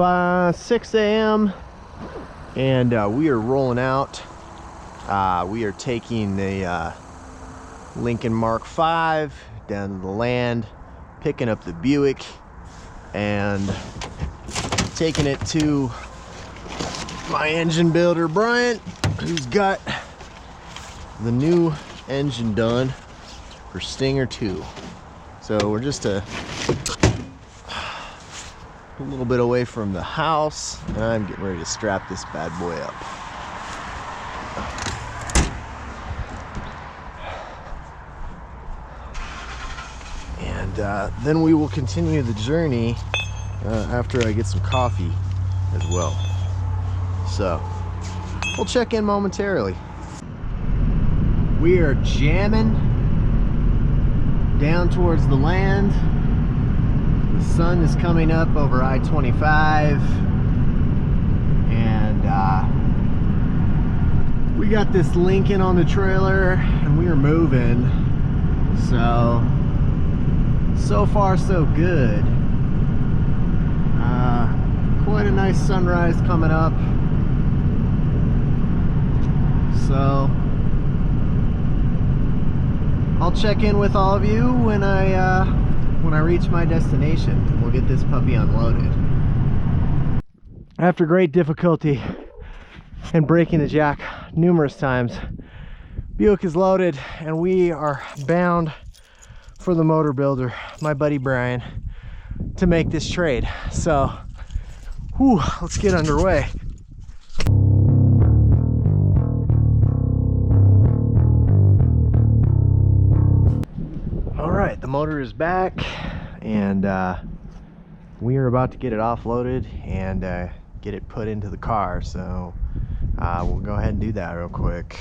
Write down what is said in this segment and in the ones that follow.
6 a.m. and we are rolling out. We are taking the Lincoln Mark V down to the land, picking up the Buick and taking it to my engine builder Brian, who's got the new engine done for Stinger 2. So we're just a little bit away from the house, and I'm getting ready to strap this bad boy up. And then we will continue the journey after I get some coffee as well. So we'll check in momentarily. We are jamming down towards the land. The sun is coming up over I-25, and we got this Lincoln on the trailer and we are moving. So far so good. Quite a nice sunrise coming up. So I'll check in with all of you when I reach my destination. We'll get this puppy unloaded. After great difficulty and breaking the jack numerous times, Buick is loaded and we are bound for the motor builder, my buddy Brian, to make this trade. So, let's get underway. All right, the motor is back, and we are about to get it offloaded and get it put into the car. So we'll go ahead and do that real quick.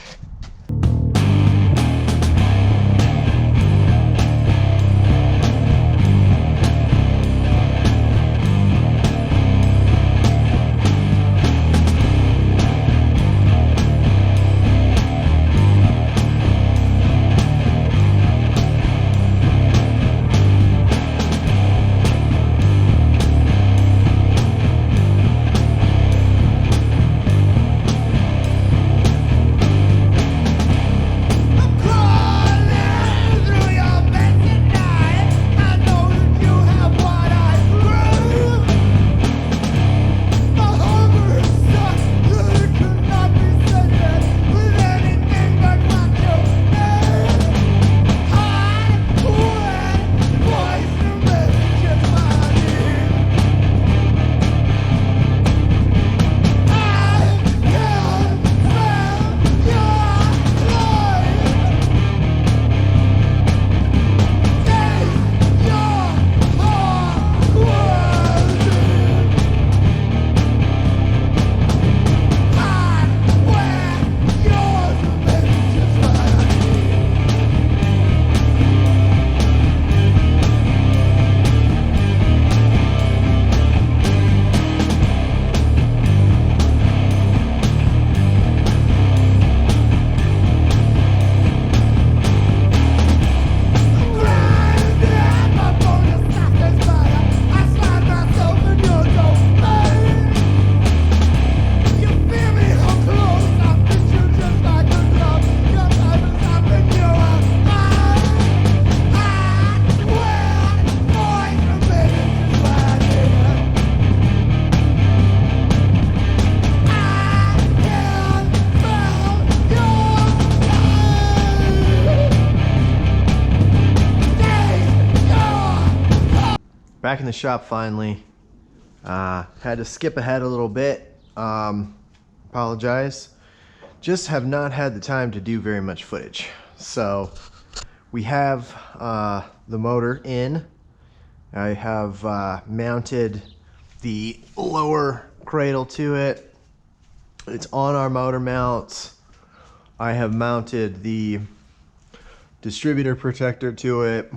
Back in the shop finally. Had to skip ahead a little bit. Apologize. Just have not had the time to do very much footage. So we have the motor in. I have mounted the lower cradle to it. It's on our motor mounts. I have mounted the distributor protector to it.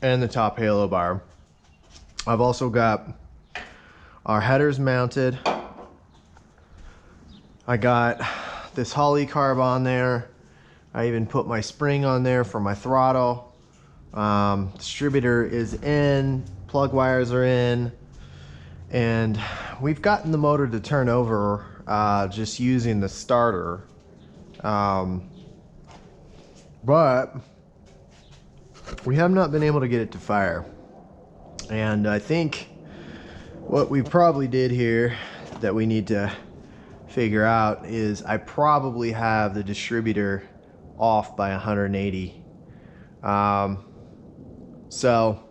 And the top halo bar. I've also got our headers mounted. I got this Holley carb on there. I even put my spring on there for my throttle. Distributor is in, plug wires are in, And we've gotten the motor to turn over just using the starter. But we have not been able to get it to fire. And I think what we probably did here that we need to figure out is I probably have the distributor off by 180. So